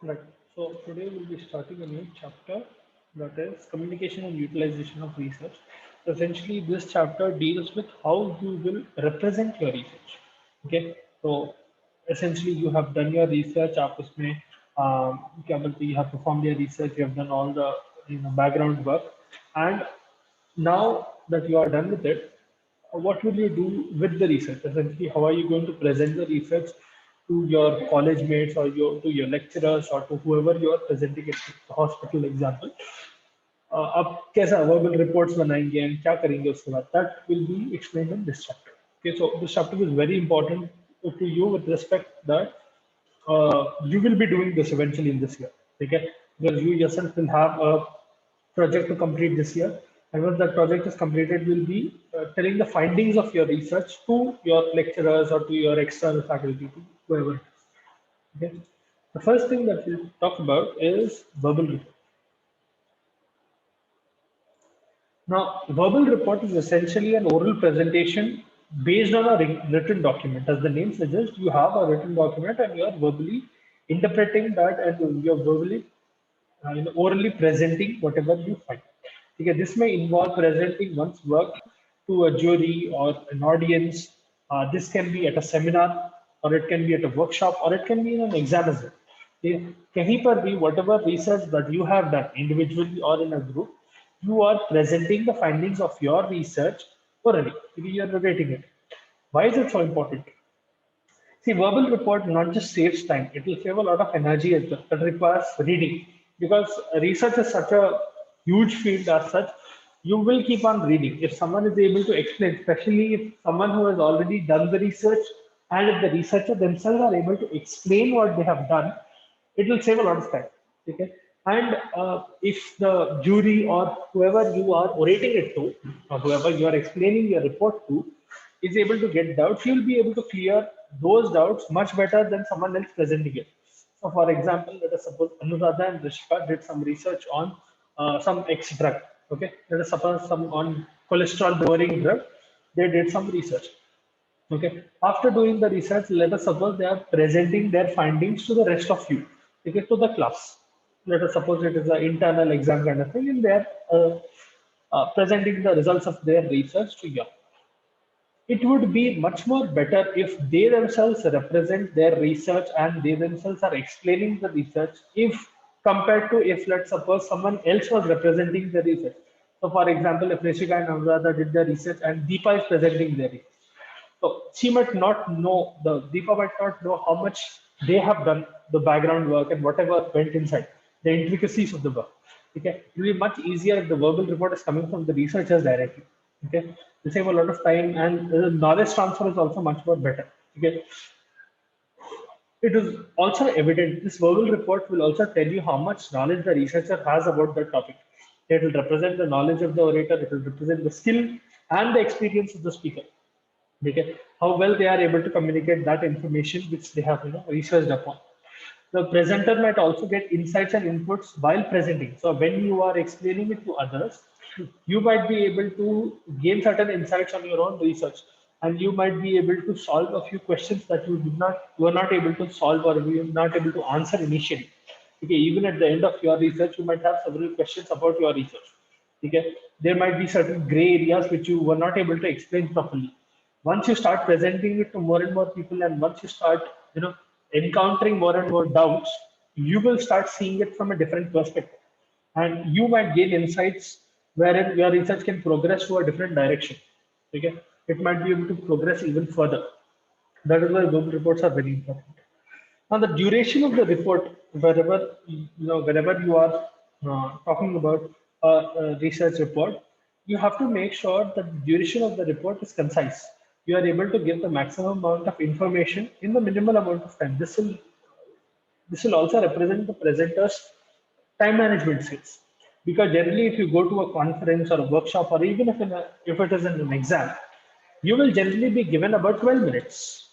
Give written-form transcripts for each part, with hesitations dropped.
Right. So today we'll be starting a new chapter, that is communication and utilization of research. So essentially, this chapter deals with how you will represent your research. Okay. So essentially, you have done your research. आप उसमें क्या बोलते हैं, you have performed your research. You have done all the background work, and now that you are done with it, what will you do with the research? Essentially, how are you going to present the research to your college mates or to your lecturers or to whoever you are presenting it to, the hospital example? आप कैसा verbal reports बनाएंगे and क्या करेंगे उसके बाद? That will be explained in this chapter. Okay, so this chapter is very important to you with respect that you will be doing this eventually in this year. Okay, because you yourself will have a project to complete this year. And once that project is completed, we'll be telling the findings of your research to your lecturers or to your external faculty, to whoever. Okay. The first thing that we'll talk about is verbal report. Now, verbal report is essentially an oral presentation based on a written document. As the name suggests, you have a written document and you are verbally interpreting that and you're verbally orally presenting whatever you find. Okay, this may involve presenting one's work to a jury or an audience. This can be at a seminar, or it can be at a workshop, or it can be in an exam as well. Okay, कहीं पर भी whatever research that you have done individually or in a group, you are presenting the findings of your research orally. You are narrating it. Why is it so important? See, verbal report not just saves time, it will save a lot of energy as well. That requires reading. Because research is such a huge field as such, you will keep on reading. If someone is able to explain, especially if someone who has already done the research and if the researcher themselves are able to explain what they have done, it will save a lot of time. Okay. And if the jury or whoever you are orating it to, or whoever you are explaining your report to, is able to get doubts, you'll be able to clear those doubts much better than someone else presenting it. So, for example, let us suppose Anuradha and Rishika did some research on some X drug. Okay, let us suppose some on cholesterol lowering drug. They did some research. Okay. After doing the research, let us suppose they are presenting their findings to the rest of you, okay, to the class. Let us suppose it is an internal exam kind of thing, and they are presenting the results of their research to you. It would be much more better if they themselves represent their research and they themselves are explaining the research, if compared to if, let's suppose, someone else was representing the research. So, for example, if Rishika and Anuradha did the research and Deepa is presenting their research, so she might not know, the Deepa might not know how much they have done the background work and whatever went inside, the intricacies of the work. Okay, it will be much easier if the verbal report is coming from the researchers directly. Okay, they save a lot of time and the knowledge transfer is also much more better. Okay, it is also evident, this verbal report will also tell you how much knowledge the researcher has about the topic. It will represent the knowledge of the orator, it will represent the skill and the experience of the speaker. Okay, how well they are able to communicate that information which they have researched upon. The presenter might also get insights and inputs while presenting. So when you are explaining it to others, you might be able to gain certain insights on your own research, and you might be able to solve a few questions that you did not were not able to solve or you were not able to answer initially. Okay, even at the end of your research, you might have several questions about your research. Okay, there might be certain gray areas which you were not able to explain properly. Once you start presenting it to more and more people, and once you start, encountering more and more doubts, you will start seeing it from a different perspective, and you might gain insights wherein your research can progress to a different direction. Okay, it might be able to progress even further. That is why Google reports are very important. Now, the duration of the report, wherever you are talking about a research report, you have to make sure that the duration of the report is concise. You are able to give the maximum amount of information in the minimal amount of time. This will also represent the presenter's time management skills. Because generally, if you go to a conference or a workshop, or even if it is in an exam, you will generally be given about 12 minutes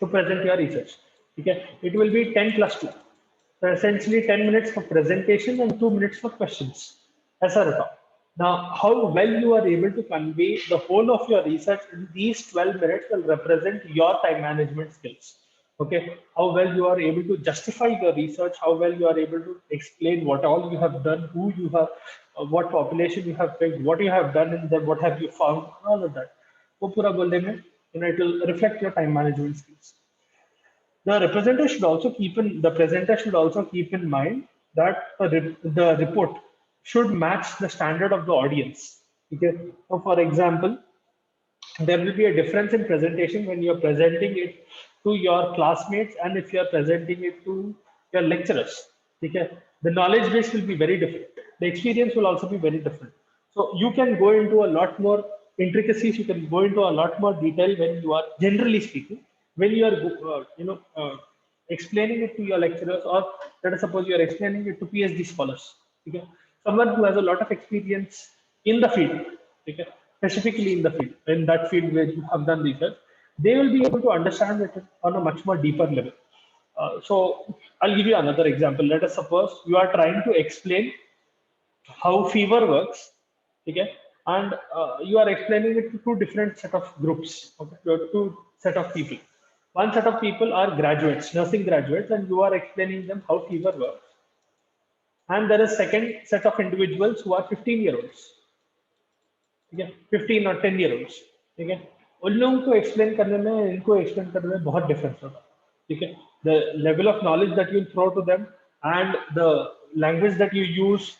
to present your research. Okay, it will be 10 plus 2. So essentially 10 minutes for presentation and 2 minutes for questions. As a result. Now, how well you are able to convey the whole of your research in these 12 minutes will represent your time management skills. Okay, how well you are able to justify your research, how well you are able to explain what all you have done, who you have, what population you have picked, what you have done in them, what have you found, all of that वो पूरा बोलने में, it will reflect your time management skills. The presenter should also keep in mind that the report should match the standard of the audience. Okay, so for example, there will be a difference in presentation when you're presenting it to your classmates and if you're presenting it to your lecturers. Okay? The knowledge base will be very different. The experience will also be very different. So you can go into a lot more intricacies, you can go into a lot more detail when you are, generally speaking, when you are explaining it to your lecturers, or let us suppose you are explaining it to PhD scholars. Okay? Someone who has a lot of experience in the field, okay, specifically in the field, in that field where you have done research, they will be able to understand it on a much more deeper level. So I'll give you another example. Let us suppose you are trying to explain how fever works, okay, and you are explaining it to two different set of groups, okay, to two set of people. One set of people are graduates, nursing graduates, and you are explaining them how fever works. And there is second set of individuals who are 15-year-olds, ठीक है, 15 और 10 year olds, ठीक है, उन लोगों को explain करने में इनको एक्सप्लेन करने में बहुत डिफरेंस होगा, ठीक है. The level of knowledge that you throw to them and the language that you use,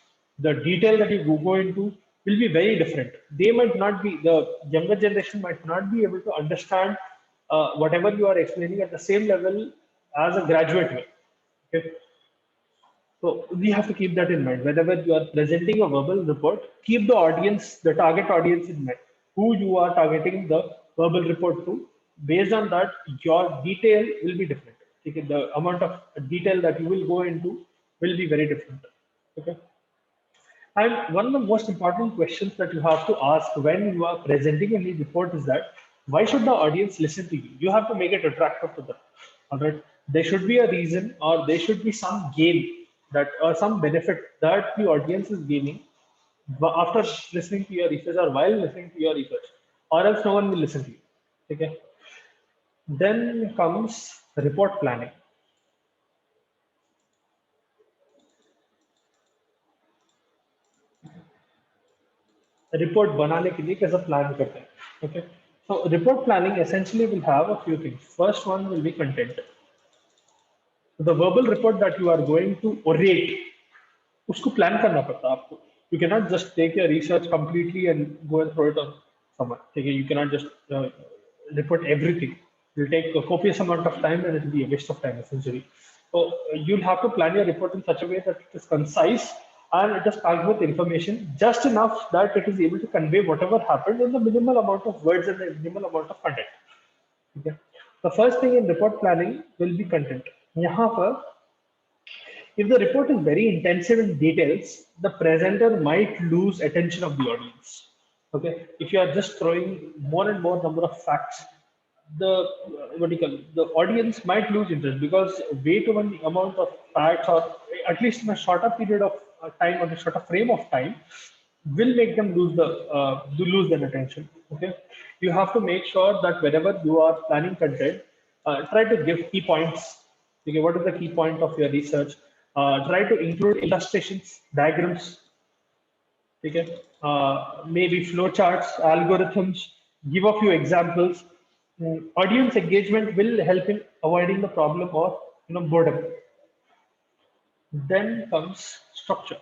the detail that you go into will be very different. They might not be, the younger generation might not be able to understand whatever you are explaining at the same level as a graduate will. Okay. So we have to keep that in mind. Whenever you are presenting a verbal report, keep the audience, the target audience in mind, who you are targeting the verbal report to. Based on that, your detail will be different. Okay? The amount of detail that you will go into will be very different. Okay. And one of the most important questions that you have to ask when you are presenting any report is that why should the audience listen to you? You have to make it attractive to them. All right. There should be a reason, or there should be some gain that, or some benefit that the audience is gaining after listening to your research or while listening to your research, or else no one will listen to you. Okay. Then comes report planning. Report बनाने के लिए कैसा plan करते हैं. Okay. So report planning essentially will have a few things. First one will be content. The verbal report that you are going to orate, उसको plan करना पड़ता है आपको. You cannot just take your research completely and go and throw it on someone. Okay. You cannot just report everything. It will take a copious amount of time and it will be a waste of time essentially. So you'll have to plan your report in such a way that it is concise and it is packed with information just enough that it is able to convey whatever happened in the minimal amount of words and the minimal amount of content. Okay. The first thing in report planning will be content. यहाँ पर, if the report is very intensive in details, the presenter might lose attention of the audience. Okay, if you are just throwing more and more number of facts, the the audience might lose interest because way too many amount of facts, or at least in a shorter period of time or a shorter frame of time, will make them lose their attention. Okay, you have to make sure that whenever you are planning content, try to give key points. Okay, what is the key point of your research? Try to include illustrations, diagrams. Okay, maybe flowcharts, algorithms. Give a few examples. Audience engagement will help in avoiding the problem of boredom. Then comes structure.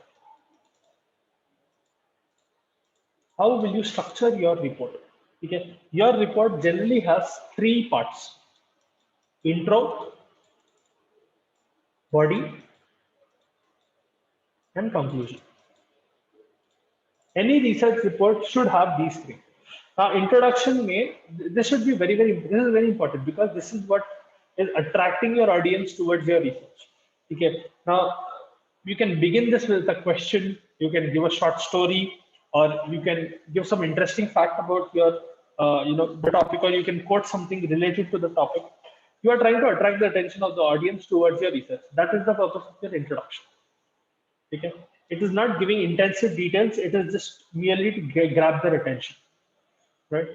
How will you structure your report? Okay, your report generally has three parts: intro, body, and conclusion. Any research report should have these three. Now, introduction may, this should be this is very important because this is what is attracting your audience towards your research. Okay. Now, you can begin this with a question, you can give a short story, or you can give some interesting fact about your, the topic, or you can quote something related to the topic. You are trying to attract the attention of the audience towards your research. That is the purpose of your introduction. Okay. It is not giving intensive details. It is just merely to grab their attention, right?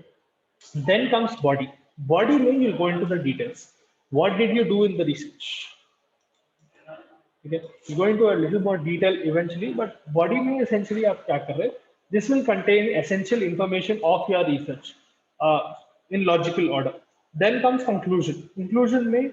Then comes body. Body means you'll go into the details. What did you do in the research? Okay, we go into a little more detail eventually, but body में essentially आप क्या कर रहे हैं? This will contain essential information of your research in logical order. Then comes conclusion. Conclusion में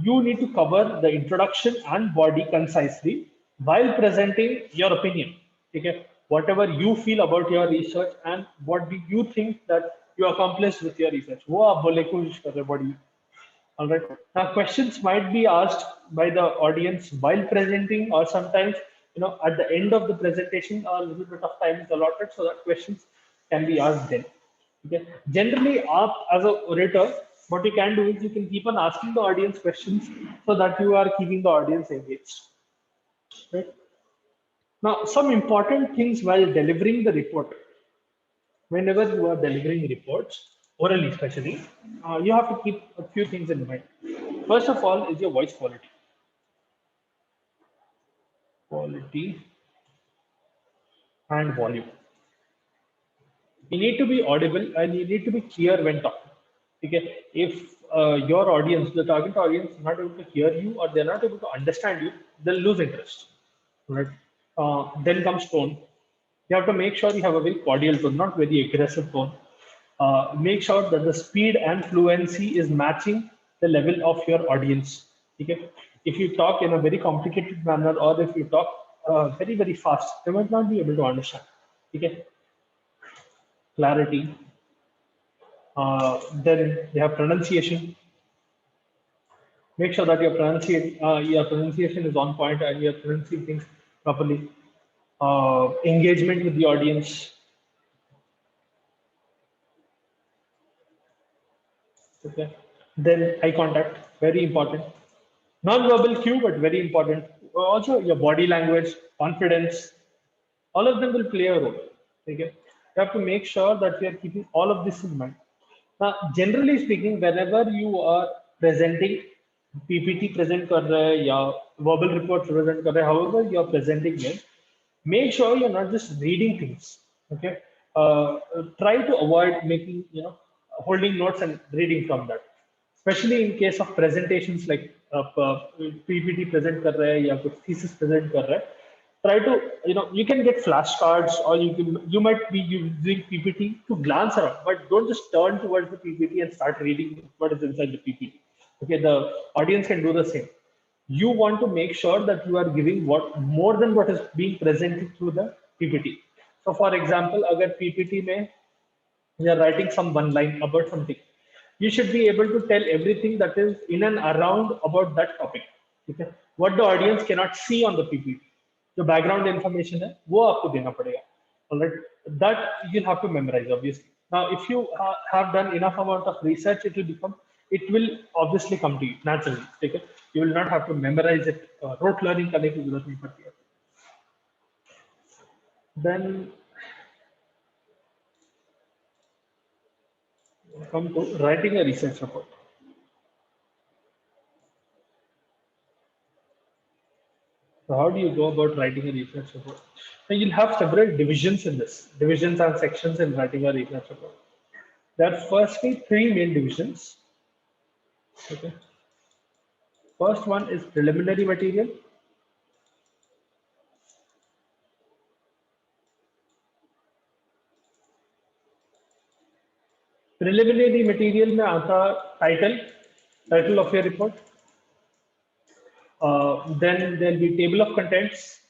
you need to cover the introduction and body concisely while presenting your opinion. Okay, whatever you feel about your research and what do you think that you accomplished with your research. वो आप बोलने की कोशिश कर रहे हैं body. All right. Now, questions might be asked by the audience while presenting, or sometimes, at the end of the presentation, a little bit of time is allotted so that questions can be asked then. Okay. Generally, as an orator, what you can do is you can keep on asking the audience questions so that you are keeping the audience engaged. Right. Now, some important things while delivering the report. Whenever you are delivering reports, orally especially, you have to keep a few things in mind. First of all is your voice quality. Quality and volume. You need to be audible and you need to be clear when talking. Okay? If your audience, the target audience, is not able to hear you or they're not able to understand you, they'll lose interest. Right? Then comes tone. You have to make sure you have a very cordial tone, not very aggressive tone. Make sure that the speed and fluency is matching the level of your audience. Okay? If you talk in a very complicated manner or if you talk very, very fast, they might not be able to understand. Okay? Clarity. Then you have pronunciation. Make sure that your pronunciation is on point and you're pronouncing things properly. Engagement with the audience. Okay. Then eye contact, very important. Non-verbal cue, but very important. Also, your body language, confidence, all of them will play a role. Okay. You have to make sure that you are keeping all of this in mind. Now, generally speaking, whenever you are presenting PPT present कर रहे हैं या verbal report present कर रहे हैं, however you are presenting it, make sure you're not just reading things. Okay. Try to avoid making, holding notes and reading from that. Especially in case of presentations like PPT present कर रहे हैं या कुछ thesis present कर रहे हैं, try to, you can get flashcards or you might be using PPT to glance around, but don't just turn towards the PPT and start reading what is inside the PPT. Okay, the audience can do the same. You want to make sure that you are giving what more than what is being presented through the PPT. So for example, agar PPT mein you are writing some one line about something, you should be able to tell everything that is in and around about that topic. Okay? What the audience cannot see on the PPT. The background information है वो आपको देना पड़ेगा. Alright, that you'll have to memorize obviously. Now, if you have done enough amount of research, it will obviously come to you naturally. Okay? You will not have to memorize it. Rote learning करने की जरूरत नहीं पड़ती है. Then come to writing a research report. So how do you go about writing a research report? Now you'll have several divisions in this, divisions and sections in writing a research report. There are firstly three main divisions. Okay. First one is preliminary material. Preliminary material में आता title of your report. Then there'll be table of contents.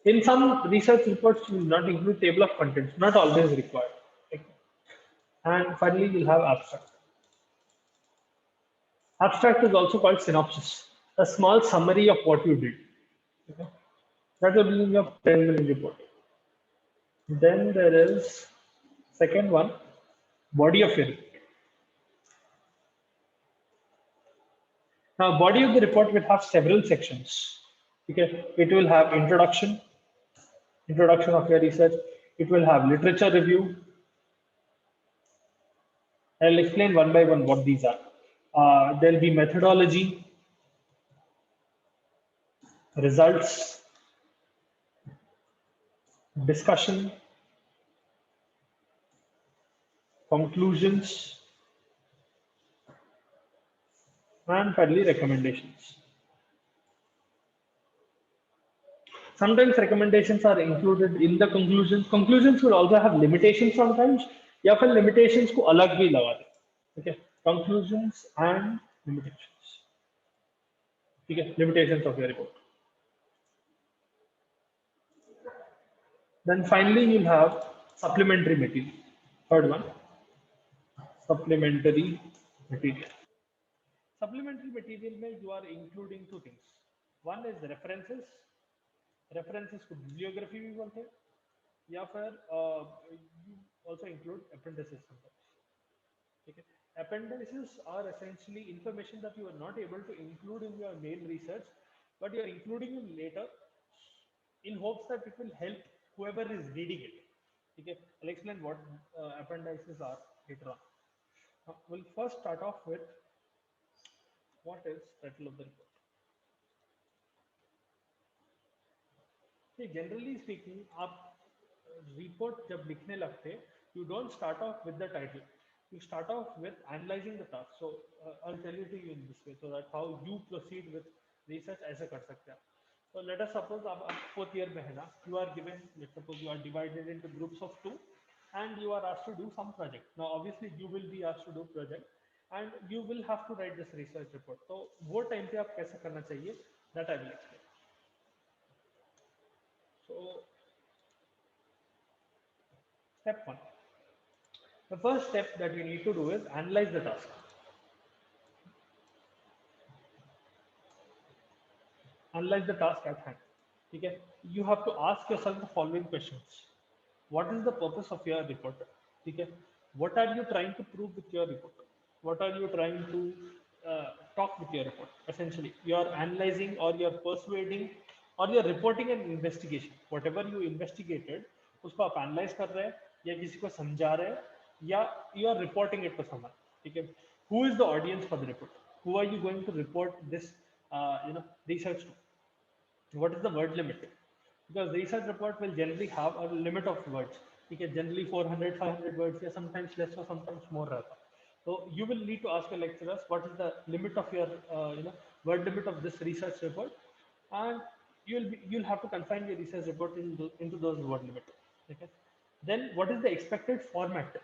In some research reports, you will not include table of contents, not always required. Okay. And finally, you'll have abstract. Abstract is also called synopsis, a small summary of what you did. Okay. That will be in your preliminary report. Then there is second one, body of your report. Now, body of the report will have several sections. Okay, it will have introduction of your research. It will have literature review. I'll explain one by one what these are. There'll be methodology, results, discussion, conclusions, And finally, recommendations. Sometimes recommendations are included in the conclusions. Conclusions will also have limitations sometimes. या फिर limitations को अलग भी लगा दे. Okay, conclusions and limitations. Okay, limitations of your report. Then finally, you'll have supplementary material. Third one, supplementary material. Supplementary material में you are including two things. One is references. References को bibliography भी बोलते हैं. या फिर you also include appendices sometimes. Okay. Appendices are essentially information that you are not able to include in your main research, but you are including it later in hopes that it will help whoever is reading it. Okay. I'll explain what appendices are later on. We'll first start off with what is title of the report. See, generally speaking, आप report जब लिखने लगते, you don't start off with the title. You start off with analyzing the task. So I'll tell you to you in this way, so that how you proceed with research ऐसे कर सकते हैं. So let us suppose आप fourth year में है ना, you are given, let's suppose you are divided into groups of two, and you are asked to do some project. Now obviously you will be asked to do project, and you will have to write this research report. तो वो time पे आप कैसे करना चाहिए, that I will explain. So step one. The first step that you need to do is analyze the task. Analyze the task at hand. Okay? You have to ask yourself the following questions. What is the purpose of your report? Okay? What are you trying to prove with your report? What are you trying to talk with your report? Essentially, you are analyzing or you are persuading or you are reporting an investigation. Whatever you investigated, उसको आप analyze कर रहे हैं या किसी को समझा रहे हैं या you are reporting it to someone. Okay? Who is the audience for the report? Who are you going to report this research to? What is the word limit? Because research report will generally have a limit of words. Okay, generally 400, 500 words, या sometimes less or sometimes more रहता. So you will need to ask your lecturers what is the limit of your word limit of this research report, and you'll have to confine your research report into those word limit. Okay. Then what is the expected format?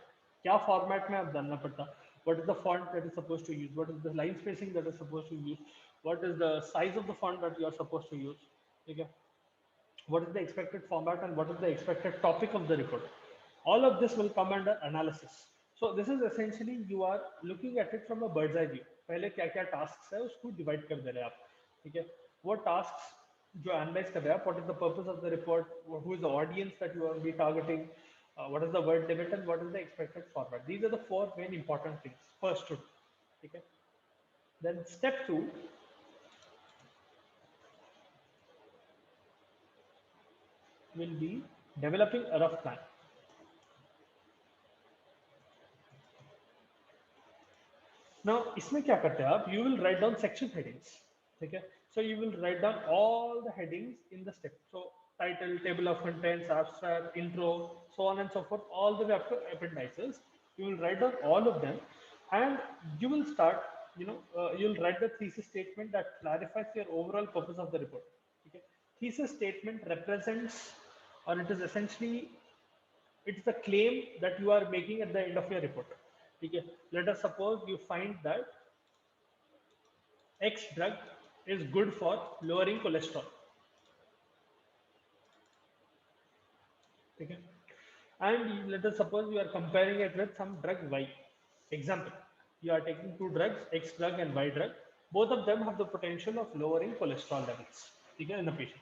क्या format में आप डालना पड़ता? What is the font that is supposed to use? What is the line spacing that is supposed to use? What is the size of the font that you are supposed to use? Okay. What is the expected format and what is the expected topic of the report? All of this will come under analysis. So this is essentially you are looking at it from a bird's eye view. पहले क्या क्या tasks है उसको divide कर दे रहे हैं आप, ठीक है? वो tasks जो analyze कर रहे हैं, what is the purpose of the report, who is the audience that you are be targeting, what is the word limit and what is the expected format. These are the four main important things. First, okay. Then step two. Will be developing a rough plan. Now, इसमें क्या करते हैं आप? You will write down section headings. ठीक है? So you will write down all the headings in the step. So title, table of contents, abstract, intro, so on and so forth, all the way up to appendices. You will write down all of them, and you will start. You'll write the thesis statement that clarifies your overall purpose of the report. Okay? Thesis statement represents, or it is essentially, it's the claim that you are making at the end of your report. Okay. Let us suppose you find that X drug is good for lowering cholesterol. Okay. And let us suppose you are comparing it with some drug Y. Example, you are taking two drugs, X drug and Y drug. Both of them have the potential of lowering cholesterol levels, okay, in a patient.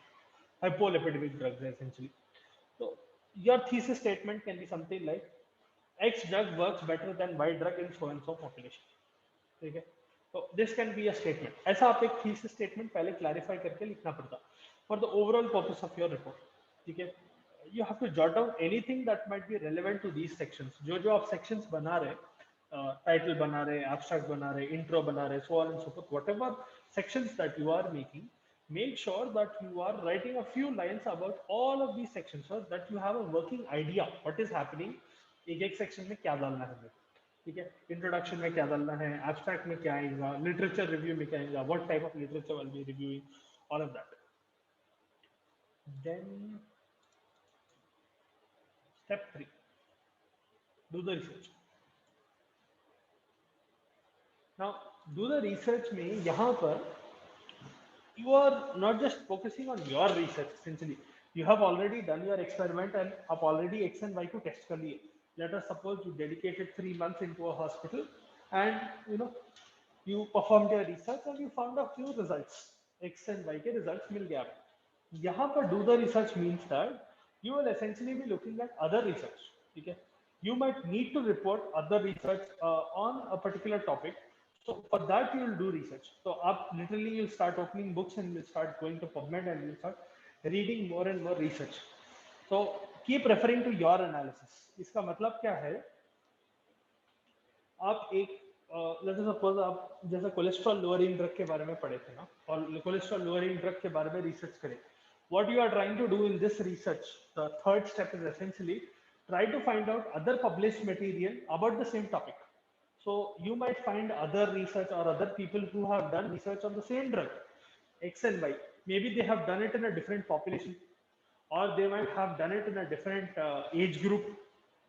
Hypolipidemic drugs essentially. So your thesis statement can be something like X drug works better than Y drug in so and so population. ठीक है, तो this can be a statement. ऐसा आप एक thesis statement पहले clarify करके लिखना पड़ता for the overall purpose of your report. ठीक है, you have to jot down anything that might be relevant to these sections. जो जो आप सेक्शंस बना रहे, टाइटल बना रहे, एब्स्ट्रैक्ट बना रहे, इंट्रो बना रहे, so on and so fourth, whatever sections that you are making, make sure that you are writing a few lines about all of these sections so that you have a working idea what is happening. एक एक section में क्या डालना है. ठीक है, introduction में क्या डालना है, एब्स्ट्रैक्ट में क्या आएगा, लिटरेचर रिव्यू में क्या आएगा, what type of literature will be reviewing, all of that. Then step 3, do the research. Now do the research में यहाँ पर you are not just focusing on your research. Essentially you have already done your experiment and आप already x and y को test कर लिए. Let us suppose you dedicated 3 months into a hospital and you performed your research and you found a few results, x and y के results मिल गए आपको. यहाँ पर do the research means that you will essentially be looking at other research. ठीक है, you might need to report other research on a particular topic. So for that you will do research. So up literally you'll start opening books and you'll start going to PubMed and you'll start reading more and more research. So keep referring to your analysis. इसका मतलब क्या है, आप एक let's suppose आप जैसे cholesterol lowering drug के बारे में पढ़े थे ना, और कोलेस्ट्रॉल लोअरिंग ड्रग के बारे में रिसर्च करें. What you are trying to do in this research, the third step is essentially try to find out other published material about the same topic. So you might find other research or other people who have done research on the same drug, X and Y. Maybe they have done it in a different population, or they might have done it in a different age group,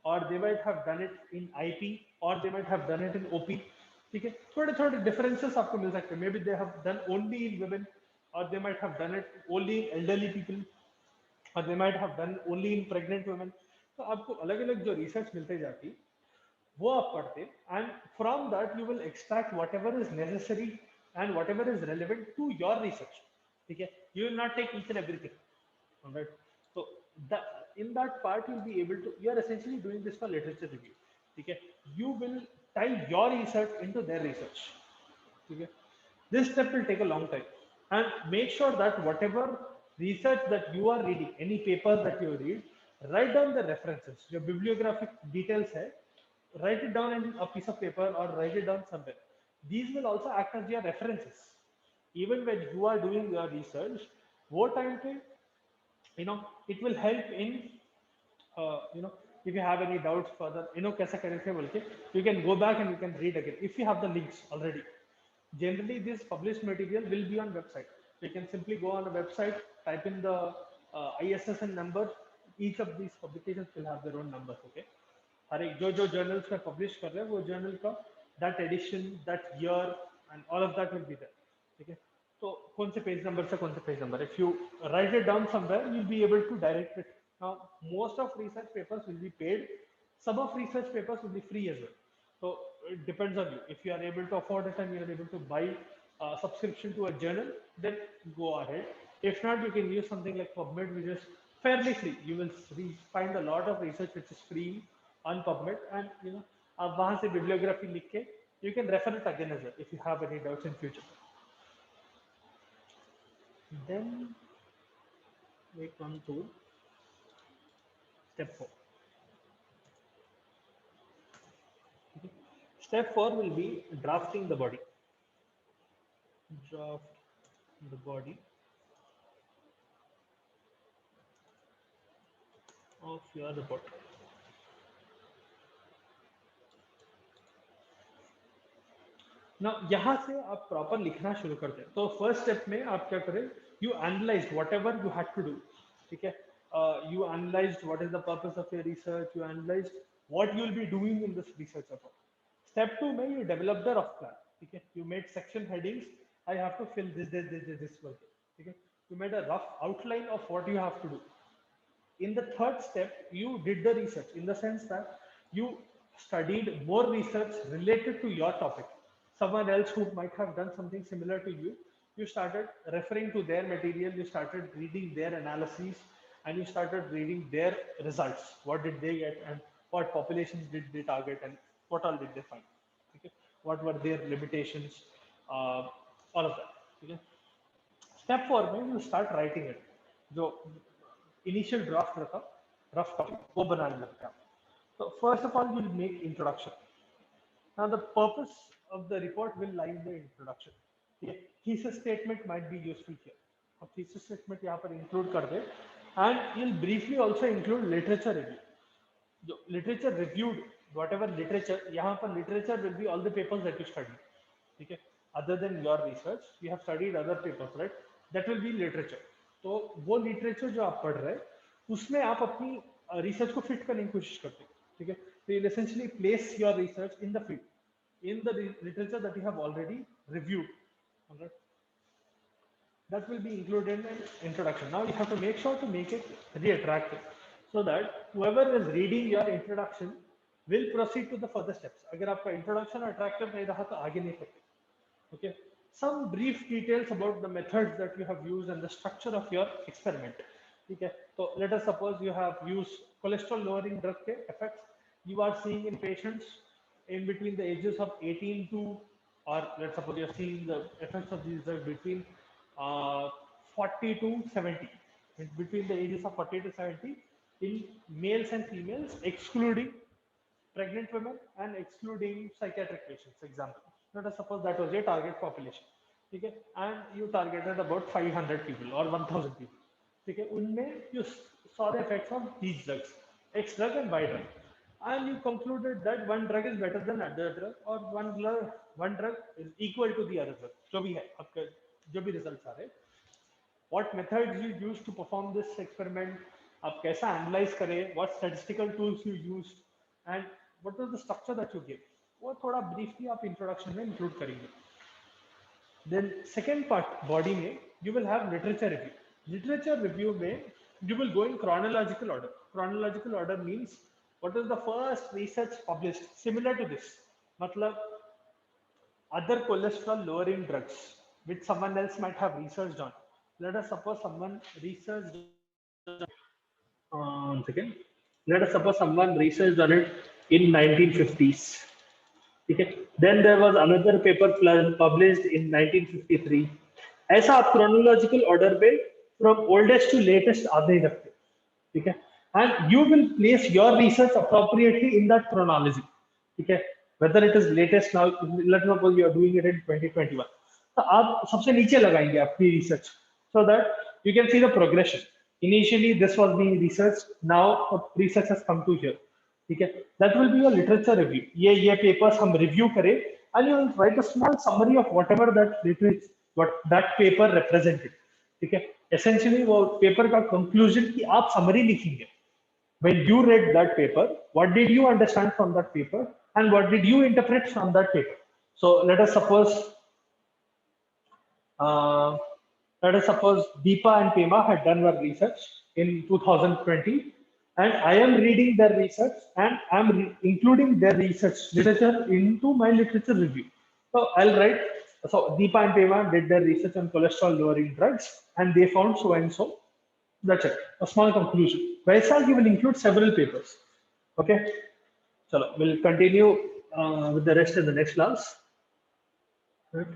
or they might have done it in IP, or they might have done it in OP. ठीक है, थोड़े थोड़े differences आपको मिल सकते हैं. Maybe they have done only in women, or they might have done it only in elderly people, or they might have done only in pregnant women. तो आपको अलग अलग जो रिसर्च मिलते जाती वो आप पढ़ते, and from that you will extract whatever is necessary and whatever is relevant to your research. ठीक है, you will not take each and everything, right. So in that part you'll be able to, you are essentially doing this for literature review. ठीक है, you will tie your research into their research. ठीक है, this step will take a long time, and make sure that whatever research that you are reading, any papers that you read, write down the references, जो bibliographic details है, write it down in a piece of paper or write it down somewhere. These will also act as your references even when you are doing your research. वो time पे it will help in if you have any doubts further, कैसे करे थे बोल के, you can go back and you can read again if you have the links already. Generally this published material will be on website, so you can simply go on a website, type in the ISSN number. Each of these publications will have their own numbers. Okay, हर एक जो journals में publish कर रहे हैं वो journal का that edition, that year and all of that will be there. ठीक है, तो कौन से पेज नंबर से कौन से page number, if you write it down somewhere you'll be able to direct it. Now most of research papers will be paid, some of research papers will be free as well. So it depends on you. If you are able to afford it and you are able to buy a subscription to a journal, then go ahead. If not, you can use something like PubMed, which is fairly free. You will find a lot of research which is free on PubMed, and आप वहां से bibliography लिख के you can refer it again as well if you have any doubts in future. Then we come to step 4. Okay. Step 4 will be drafting the body. Draft the body of your report. ना यहाँ से आप proper लिखना शुरू करते हैं. तो first step में आप क्या करें, you analyse whatever you had to do. ठीक है, you analyse what is the purpose of your research, you analyse what you will be doing in this research about. Step 2 में you develop the rough plan. ठीक है, you made section headings, I have to fill this work. ठीक है, you made a rough outline of what you have to do. In the third step, you did the research in the sense that you studied more research related to your topic. Someone else who might have done something similar to you, you started referring to their material, you started reading their analyses, and you started reading their results. What did they get, and what populations did they target, and what all did they find? Okay, what were their limitations, all of that. Okay. Step 4 में you start writing it. जो initial draft रखा, rough copy वो बनाने लगता है. तो first of all will make introduction. Now the purpose of the report will lie in the introduction. Thesis statement might be useful here. अब thesis statement यहाँ पर इंक्लूड कर दे, and will briefly also include literature review. जो literature reviewed whatever literature, यहाँ पर literature will be all the papers that you study, ठीक है, other than your research you have studied other papers, right, that will be literature. तो वो literature जो आप पढ़ रहे हैं उसमें आप अपनी research को fit करने की कोशिश करते हैं, ठीक है. तो you'll essentially place your research in the field, in the literature that you have already reviewed, all right. That will be included in introduction. Now you have to make sure to make it very attractive so that whoever is reading your introduction will proceed to the further steps. अगर आपका introduction attractive नहीं रहा तो आगे नहीं सकते. Okay. Some brief details about the methods that you have used and the structure of your experiment. Okay. So let us suppose you have used cholesterol lowering drug के effects. You are seeing in patients in between the ages of 18 to, or let's suppose you are seeing the effects of these drugs between 40 to 70, between the ages of 40 to 70 in males and females, excluding pregnant women and excluding psychiatric patients. Example, let us suppose that was your target population, okay, and you targeted about 500 people or 1000 people, okay, unme you saw the effects of these drugs, X drug and Y drug, and you concluded that one drug is better than other drug, or one drug is equal to the other drug. जो भी है आपका जो भी results आ रहे, what methods you use to perform this experiment, आप कैसा analyze करें, what statistical tools you used, and what was the structure that you gave, वो थोड़ा briefly आप introduction में include करेंगे. Then second part body में you will have literature review. Literature review में you will go in chronological order. Chronological order means what is the first research published similar to this, मतलब other cholesterol lowering drugs which someone else might have researched on. Let us suppose someone researched one second. Let us suppose someone researched on it in 1950s. Okay. Then there was another paper published in 1953. ऐसा आप chronological order में from oldest to latest आते ही रखते, ठीक है, and you will place your research appropriately in that chronology, ठीक है, whether it is latest now, let's suppose you are doing it in 2021, तो आप सबसे नीचे लगाएंगे आपकी research so that you can see the progression. Initially this was being researched, now research has come to here, ठीक है. That will be your literature review. ये papers हम review करें and you will write a small summary of whatever that literature, what that paper represented, ठीक है. Essentially वो paper का conclusion की आप summary लिखेंगे. When you read that paper, what did you understand from that paper and what did you interpret from that paper? So let us suppose Deepa and Pema had done their research in 2020, and I am reading their research and I am including their research literature into my literature review. So I'll write, so Deepa and Pema did their research on cholesterol lowering drugs and they found so and so. That's it, a small conclusion. Vaisa, you will include several papers. Okay, so we'll continue with the rest in the next class. Right.